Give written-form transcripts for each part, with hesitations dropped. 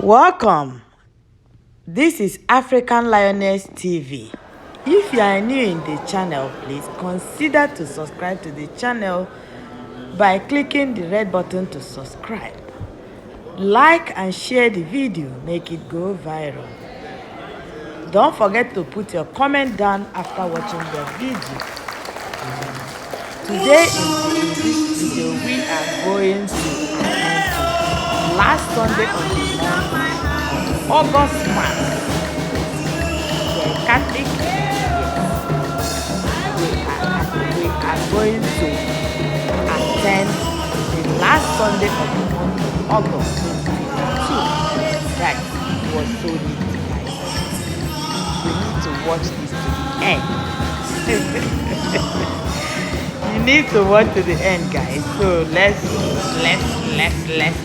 Welcome. This is African Lioness TV. If you are new in the channel, please consider to subscribe to the channel by clicking the red button to subscribe. Like and share the video, make it go viral. Don't forget to put your comment down after watching the video. Today in this video, we are going to last Sunday of the month, August month. We are Catholic. We are going to attend the last Sunday of the month of August 2022. That was so neat, guys. You need to watch this to the end. You need to watch to the end, guys. So let's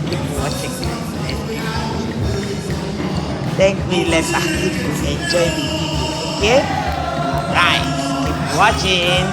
keep watching, guys. Thank me later if you enjoy the video. Okay? Alright, keep watching.